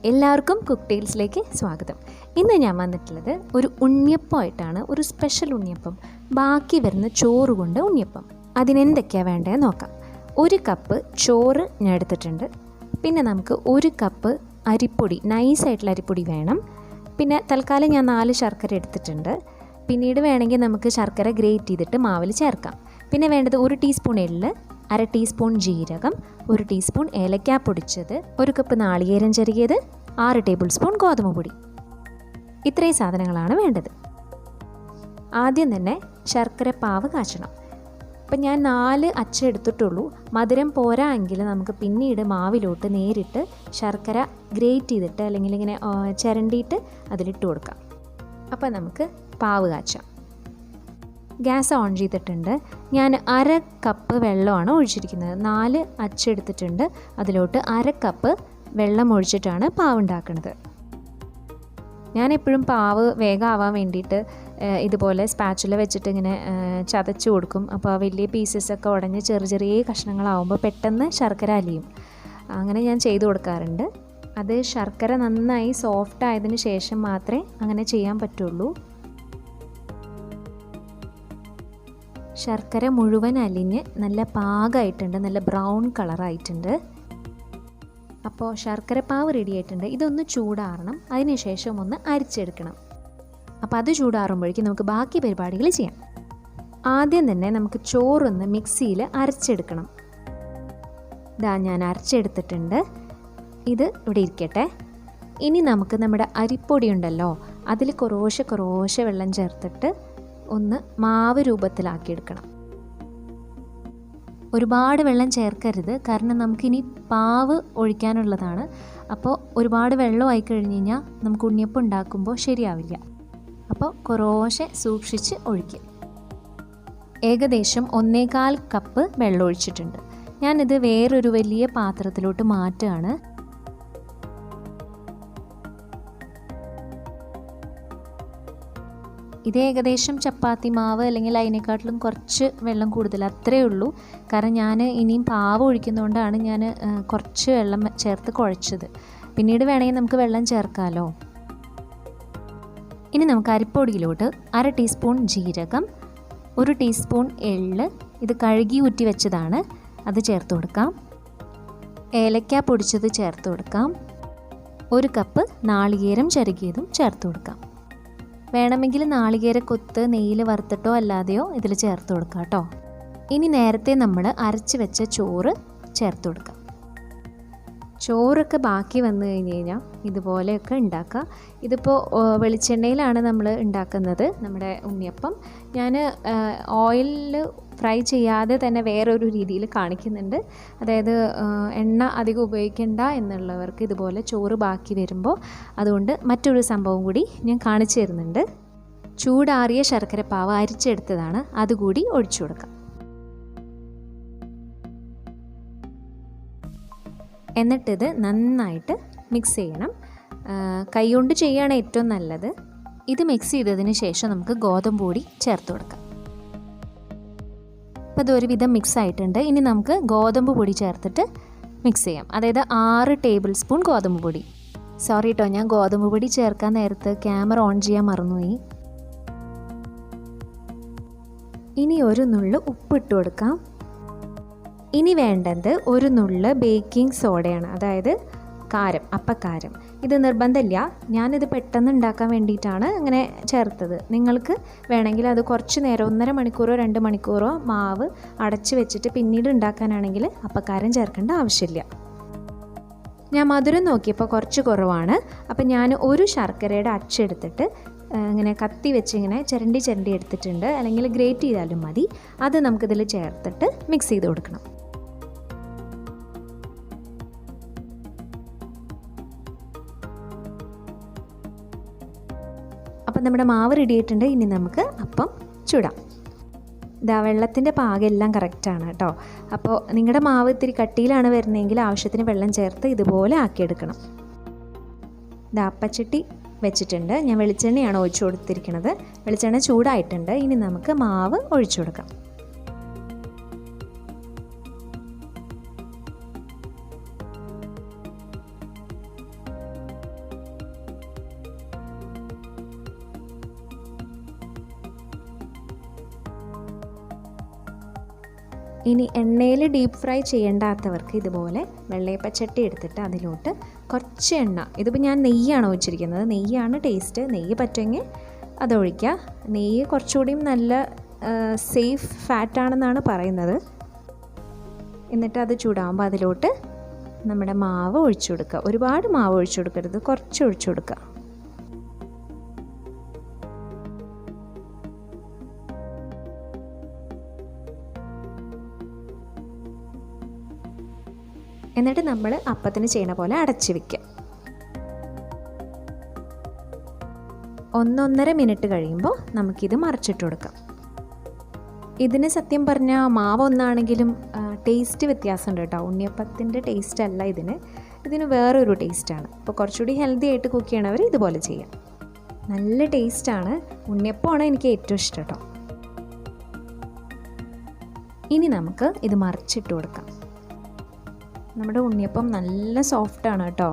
എല്ലാവർക്കും കുക്ക് ടേൽസിലേക്ക് സ്വാഗതം. ഇന്ന് ഞാൻ വന്നിട്ടുള്ളത് ഒരു ഉണ്ണിയപ്പമായിട്ടാണ്. ഒരു സ്പെഷ്യൽ ഉണ്ണിയപ്പം, ബാക്കി വരുന്ന ചോറ് കൊണ്ട് ഉണ്ണിയപ്പം. അതിനെന്തൊക്കെയാണ് വേണ്ടതെന്ന് നോക്കാം. 1 കപ്പ് ചോറ് ഞാൻ എടുത്തിട്ടുണ്ട്. പിന്നെ നമുക്ക് 1 കപ്പ് അരിപ്പൊടി, നൈസായിട്ടുള്ള അരിപ്പൊടി വേണം. പിന്നെ തൽക്കാലം ഞാൻ 4 ശർക്കര എടുത്തിട്ടുണ്ട്. പിന്നീട് വേണമെങ്കിൽ നമുക്ക് ശർക്കര ഗ്രേറ്റ് ചെയ്തിട്ട് മാവിൽ ചേർക്കാം. പിന്നെ വേണ്ടത് 1 ടീസ്പൂൺ എള്ള്, 1/2 ടീസ്പൂൺ ജീരകം, 1 ടീസ്പൂൺ ഏലക്ക പൊടിച്ചത്, 1 കപ്പ് നാളികേരം ചെറിയത്, 6 ടേബിൾ സ്പൂൺ ഗോതമ്പ് പൊടി. ഇത്രയും സാധനങ്ങളാണ് വേണ്ടത്. ആദ്യം തന്നെ ശർക്കര പാവ് കാച്ചണം. അപ്പം ഞാൻ 4 അച്ച് എടുത്തിട്ടുള്ളൂ. മധുരം പോരാ എങ്കിൽ നമുക്ക് പിന്നീട് മാവിലോട്ട് നേരിട്ട് ശർക്കര ഗ്രേറ്റ് ചെയ്തിട്ട് അല്ലെങ്കിൽ ഇങ്ങനെ ചിരണ്ടിയിട്ട് അതിലിട്ട് കൊടുക്കാം. അപ്പം നമുക്ക് പാവ് കാച്ചാം. ഗ്യാസ് ഓൺ ചെയ്തിട്ടുണ്ട്. ഞാൻ 1/2 കപ്പ് വെള്ളമാണ് ഒഴിച്ചിരിക്കുന്നത്. 4 അച്ചെടുത്തിട്ടുണ്ട്. അതിലോട്ട് 1/2 കപ്പ് വെള്ളം ഒഴിച്ചിട്ടാണ് പാവ് ഉണ്ടാക്കുന്നത്. ഞാനെപ്പോഴും പാവ് വേഗമാവാൻ വേണ്ടിയിട്ട് ഇതുപോലെ സ്പാച്ചുല വെച്ചിട്ട് ഇങ്ങനെ ചതച്ച് കൊടുക്കും. അപ്പോൾ വലിയ പീസസൊക്കെ ഉടഞ്ഞ് ചെറിയ കഷ്ണങ്ങളാവുമ്പോൾ പെട്ടെന്ന് ശർക്കര അലിയും. അങ്ങനെ ഞാൻ ചെയ്തു കൊടുക്കാറുണ്ട്. അത് ശർക്കര നന്നായി സോഫ്റ്റ് ആയതിനു ശേഷം മാത്രമേ അങ്ങനെ ചെയ്യാൻ പറ്റുള്ളൂ. ശർക്കര മുഴുവൻ അലിഞ്ഞ് നല്ല പാകമായിട്ടുണ്ട്, നല്ല ബ്രൗൺ കളറായിട്ടുണ്ട്. അപ്പോൾ ശർക്കര പാവ് റെഡി ആയിട്ടുണ്ട്. ഇതൊന്ന് ചൂടാറണം. അതിനുശേഷം ഒന്ന് അരിച്ചെടുക്കണം. അപ്പോൾ അത് ചൂടാറുമ്പോഴേക്കും നമുക്ക് ബാക്കി പരിപാടികൾ ചെയ്യാം. ആദ്യം തന്നെ നമുക്ക് ചോറൊന്ന് മിക്സിയിൽ അരച്ചെടുക്കണം. ഇതാ ഞാൻ അരച്ചെടുത്തിട്ടുണ്ട്. ഇത് ഇവിടെ ഇരിക്കട്ടെ. ഇനി നമുക്ക് നമ്മുടെ അരിപ്പൊടി ഉണ്ടല്ലോ, അതിൽ കുറേശ്ശെ വെള്ളം ചേർത്തിട്ട് ഒന്ന് മാവ് രൂപത്തിലാക്കിയെടുക്കണം. ഒരുപാട് വെള്ളം ചേർക്കരുത്, കാരണം നമുക്കിനി പാവ് ഒഴിക്കാനുള്ളതാണ്. അപ്പോൾ ഒരുപാട് വെള്ളമായി കഴിഞ്ഞ് കഴിഞ്ഞാൽ നമുക്ക് ഉണ്ണിയപ്പം ഉണ്ടാക്കുമ്പോൾ ശരിയാവില്ല. അപ്പോൾ കുറേശ്ശെ സൂക്ഷിച്ച് ഒഴിക്കും. ഏകദേശം 1.25 കപ്പ് വെള്ളം ഒഴിച്ചിട്ടുണ്ട്. ഞാനിത് വേറൊരു വലിയ പാത്രത്തിലോട്ട് മാറ്റുകയാണ്. ഇത് ഏകദേശം ചപ്പാത്തി മാവ് അല്ലെങ്കിൽ അതിനെക്കാട്ടിലും കുറച്ച് വെള്ളം കൂടുതൽ, അത്രയേ ഉള്ളൂ. കാരണം ഞാൻ ഇനിയും പാവ് ഒഴിക്കുന്നതുകൊണ്ടാണ് ഞാൻ കുറച്ച് വെള്ളം ചേർത്ത് കുഴച്ചത്. പിന്നീട് വേണമെങ്കിൽ നമുക്ക് വെള്ളം ചേർക്കാമല്ലോ. ഇനി നമുക്ക് അരിപ്പൊടിയിലോട്ട് 1/2 ടീസ്പൂൺ ജീരകം, 1 ടീസ്പൂൺ എള്ള്, ഇത് കഴുകി ഊറ്റി വെച്ചതാണ്, അത് ചേർത്ത് കൊടുക്കാം. ഏലക്ക പൊടിച്ചത് ചേർത്ത് കൊടുക്കാം. 1 കപ്പ് നാളികേരം ചിരകിയതും ചേർത്ത് കൊടുക്കാം. വേണമെങ്കിൽ നാളികേര കൊത്ത് നെയ്യിൽ വറുത്തിട്ടോ അല്ലാതെയോ ഇതിൽ ചേർത്ത് കൊടുക്കാം കേട്ടോ. ഇനി നേരത്തെ നമ്മൾ അരച്ച് വെച്ച ചോറ് ചേർത്ത് കൊടുക്കാം. ചോറൊക്കെ ബാക്കി വന്നു കഴിഞ്ഞ് കഴിഞ്ഞാൽ ഇതുപോലെയൊക്കെ ഉണ്ടാക്കുക. ഇതിപ്പോൾ വെളിച്ചെണ്ണയിലാണ് നമ്മൾ ഉണ്ടാക്കുന്നത് നമ്മുടെ ഉണ്ണിയപ്പം. ഞാൻ ഓയിലിൽ ഫ്രൈ ചെയ്യാതെ തന്നെ വേറൊരു രീതിയിൽ കാണിക്കുന്നുണ്ട്. അതായത് എണ്ണ അധികം ഉപയോഗിക്കേണ്ട എന്നുള്ളവർക്ക് ഇതുപോലെ ചോറ് ബാക്കി വരുമ്പോൾ അതുകൊണ്ട് മറ്റൊരു സംഭവം കൂടി ഞാൻ കാണിച്ചു തരുന്നുണ്ട്. ചൂടാറിയ ശർക്കര പാവ് അരിച്ചെടുത്തതാണ്, അതുകൂടി ഒഴിച്ചു കൊടുക്കാം. എന്നിട്ടിത് നന്നായിട്ട് മിക്സ് ചെയ്യണം. കൈകൊണ്ട് ചെയ്യുകയാണ് ഏറ്റവും നല്ലത്. ഇത് മിക്സ് ചെയ്തതിന് ശേഷം നമുക്ക് ഗോതമ്പ് പൊടി ചേർത്ത് കൊടുക്കാം. അപ്പോൾ ഇതൊരുവിധം മിക്സ് ആയിട്ടുണ്ട്. ഇനി നമുക്ക് ഗോതമ്പ് പൊടി ചേർത്തിട്ട് മിക്സ് ചെയ്യാം. അതായത് 6 ടേബിൾ സ്പൂൺ ഗോതമ്പ് പൊടി. സോറി കേട്ടോ, ഞാൻ ഗോതമ്പ് പൊടി ചേർക്കാൻ നേരത്ത് ക്യാമറ ഓൺ ചെയ്യാൻ മറന്നുപോയി. ഇനി ഒരു നുള്ള് ഉപ്പിട്ട് കൊടുക്കാം. ഇനി വേണ്ടത് 1 നുള്ള് ബേക്കിംഗ് സോഡയാണ്, അതായത് കാരം, അപ്പക്കാരം. ഇത് നിർബന്ധമില്ല, ഞാനിത് പെട്ടെന്ന് ഉണ്ടാക്കാൻ വേണ്ടിയിട്ടാണ് അങ്ങനെ ചേർത്തത്. നിങ്ങൾക്ക് വേണമെങ്കിൽ അത് കുറച്ച് നേരം 1.5 മണിക്കൂറോ 2 മണിക്കൂറോ മാവ് അടച്ച് വെച്ചിട്ട് പിന്നീട് ഉണ്ടാക്കാനാണെങ്കിൽ അപ്പക്കാരം ചേർക്കേണ്ട ആവശ്യമില്ല. ഞാൻ മധുരം നോക്കിയപ്പോൾ കുറച്ച് കുറവാണ്. അപ്പം ഞാൻ 1 ശർക്കരയുടെ അച്ചെടുത്തിട്ട് ഇങ്ങനെ കത്തി വെച്ച് ഇങ്ങനെ ചിരണ്ടി എടുത്തിട്ടുണ്ട്, അല്ലെങ്കിൽ ഗ്രേറ്റ് ചെയ്താലും മതി. അത് നമുക്കിതിൽ ചേർത്തിട്ട് മിക്സ് ചെയ്ത് കൊടുക്കണം. അപ്പം നമ്മുടെ മാവ് റെഡി ആയിട്ടുണ്ട്. ഇനി നമുക്ക് അപ്പം ചുടാം. ഇതാ വെള്ളത്തിൻ്റെ പാകെല്ലാം കറക്റ്റാണ് കേട്ടോ. അപ്പോൾ നിങ്ങളുടെ മാവ് ഇത്തിരി കട്ടിയിലാണ് വരുന്നതെങ്കിൽ ആവശ്യത്തിന് വെള്ളം ചേർത്ത് ഇതുപോലെ ആക്കിയെടുക്കണം. ഇതാ അപ്പച്ചട്ടി വെച്ചിട്ടുണ്ട്. ഞാൻ വെളിച്ചെണ്ണയാണ് ഒഴിച്ചു കൊടുത്തിരിക്കുന്നത്. വെളിച്ചെണ്ണ ചൂടായിട്ടുണ്ട്. ഇനി നമുക്ക് മാവ് ഒഴിച്ചു കൊടുക്കാം. ഇനി എണ്ണയിൽ ഡീപ്പ് ഫ്രൈ ചെയ്യേണ്ടാത്തവർക്ക് ഇതുപോലെ വെള്ളയപ്പച്ചട്ടി എടുത്തിട്ട് അതിലോട്ട് കുറച്ച് എണ്ണ, ഇതിപ്പോൾ ഞാൻ നെയ്യാണ് ഒഴിച്ചിരിക്കുന്നത്, നെയ്യാണ് ടേസ്റ്റ്, നെയ്യ് പറ്റുമെങ്കിൽ അതൊഴിക്കുക. നെയ്യ് കുറച്ചുകൂടിയും നല്ല സേഫ് ഫാറ്റാണെന്നാണ് പറയുന്നത്. എന്നിട്ട് അത് ചൂടാകുമ്പോൾ അതിലോട്ട് നമ്മുടെ മാവ് ഒഴിച്ചു കൊടുക്കുക. ഒരുപാട് മാവ് ഒഴിച്ചു കൊടുക്കരുത്, കുറച്ച് ഒഴിച്ചു കൊടുക്കുക. എന്നിട്ട് നമ്മൾ അപ്പത്തിന് ചെയ്യണ പോലെ അടച്ച് വയ്ക്കുക. 1-1.5 മിനിറ്റ് കഴിയുമ്പോൾ നമുക്കിത് മറിച്ചിട്ട് കൊടുക്കാം. ഇതിന് സത്യം പറഞ്ഞാൽ മാവ് ഒന്നാണെങ്കിലും ടേസ്റ്റ് വ്യത്യാസമുണ്ട് കേട്ടോ. ഉണ്ണിയപ്പത്തിൻ്റെ ടേസ്റ്റ് അല്ല ഇതിന് വേറൊരു ടേസ്റ്റാണ്. അപ്പോൾ കുറച്ചുകൂടി ഹെൽത്തി ആയിട്ട് കുക്ക് ചെയ്യണവർ ഇതുപോലെ ചെയ്യാം. നല്ല ടേസ്റ്റാണ്. ഉണ്ണിയപ്പമാണ് എനിക്ക് ഏറ്റവും ഇഷ്ടം കേട്ടോ. ഇനി നമുക്ക് ഇത് മറിച്ചിട്ട് കൊടുക്കാം. നമ്മുടെ ഉണ്ണിയപ്പം നല്ല സോഫ്റ്റാണ് കേട്ടോ.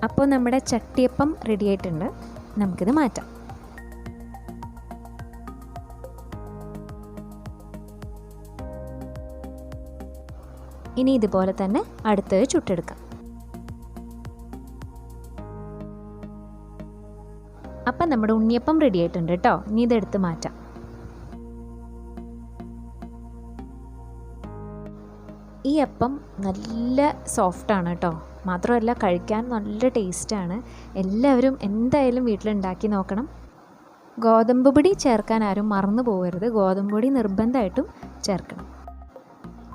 അപ്പോൾ നമ്മുടെ ചട്ടിയപ്പം റെഡി ആയിട്ടുണ്ട്. നമുക്കിത് മാറ്റാം. ഇനി ഇതുപോലെ തന്നെ അടുത്തത് ചുട്ടെടുക്കാം. അപ്പം നമ്മുടെ ഉണ്ണിയപ്പം റെഡി ആയിട്ടുണ്ട് കേട്ടോ. ഇനി ഇതെടുത്ത് മാറ്റാം. ഈ അപ്പം നല്ല സോഫ്റ്റാണ് കേട്ടോ. മാത്രമല്ല കഴിക്കാൻ നല്ല ടേസ്റ്റാണ്. എല്ലാവരും എന്തായാലും വീട്ടിലുണ്ടാക്കി നോക്കണം. ഗോതമ്പ് പൊടി ചേർക്കാൻ ആരും മറന്നു പോകരുത്. ഗോതമ്പ് പൊടി നിർബന്ധമായിട്ടും ചേർക്കണം.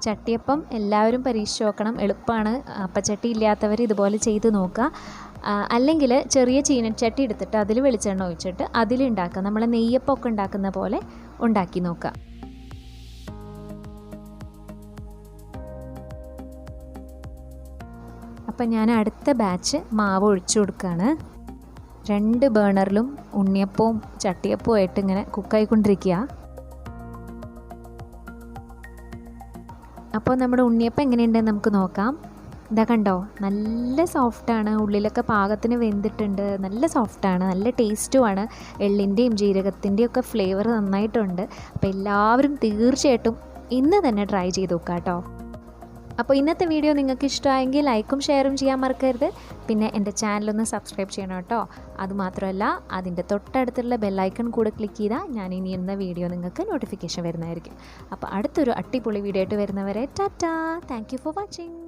ചട്ടിയപ്പം എല്ലാവരും പരീക്ഷിച്ച് നോക്കണം. എളുപ്പമാണ്. അപ്പച്ചട്ടി ഇല്ലാത്തവർ ഇതുപോലെ ചെയ്ത് നോക്കുക. അല്ലെങ്കിൽ ചെറിയ ചീനച്ചട്ടി എടുത്തിട്ട് അതിൽ വെളിച്ചെണ്ണ ഒഴിച്ചിട്ട് അതിലുണ്ടാക്കുക. നമ്മൾ നെയ്യപ്പമൊക്കെ ഉണ്ടാക്കുന്ന പോലെ ഉണ്ടാക്കി നോക്കുക. അപ്പം ഞാൻ അടുത്ത ബാച്ച് മാവ് ഒഴിച്ചു കൊടുക്കുകയാണ്. 2 ബേണറിലും ഉണ്ണിയപ്പവും ചട്ടിയപ്പവും ആയിട്ട് ഇങ്ങനെ കുക്കായിക്കൊണ്ടിരിക്കുക. അപ്പോൾ നമ്മുടെ ഉണ്ണിയപ്പം എങ്ങനെയുണ്ടെന്ന് നമുക്ക് നോക്കാം. ഇതാ കണ്ടോ, നല്ല സോഫ്റ്റാണ്. ഉള്ളിലൊക്കെ പാകത്തിന് വെന്തിട്ടുണ്ട്. നല്ല സോഫ്റ്റാണ്, നല്ല ടേസ്റ്റുമാണ്. എള്ളിൻ്റെയും ജീരകത്തിൻ്റെയും ഒക്കെ ഫ്ലേവർ നന്നായിട്ടുണ്ട്. അപ്പോൾ എല്ലാവരും തീർച്ചയായിട്ടും ഇന്ന് തന്നെ ട്രൈ ചെയ്ത് നോക്കുക കേട്ടോ. അപ്പോൾ ഇന്നത്തെ വീഡിയോ നിങ്ങൾക്ക് ഇഷ്ടമായെങ്കിൽ ലൈക്കും ഷെയറും ചെയ്യാൻ മറക്കരുത്. പിന്നെ എൻ്റെ ചാനലൊന്ന് സബ്സ്ക്രൈബ് ചെയ്യണം കേട്ടോ. അതുമാത്രമല്ല അതിൻ്റെ തൊട്ടടുത്തുള്ള ബെല്ലൈക്കൺ കൂടെ ക്ലിക്ക് ചെയ്താൽ ഞാൻ ഇനി ഇടുന്ന വീഡിയോ നിങ്ങൾക്ക് നോട്ടിഫിക്കേഷൻ വരുന്നതായിരിക്കും. അപ്പോൾ അടുത്തൊരു അടിപൊളി വീഡിയോ ആയിട്ട് വരുന്നവരെ Tata. Thank you for watching.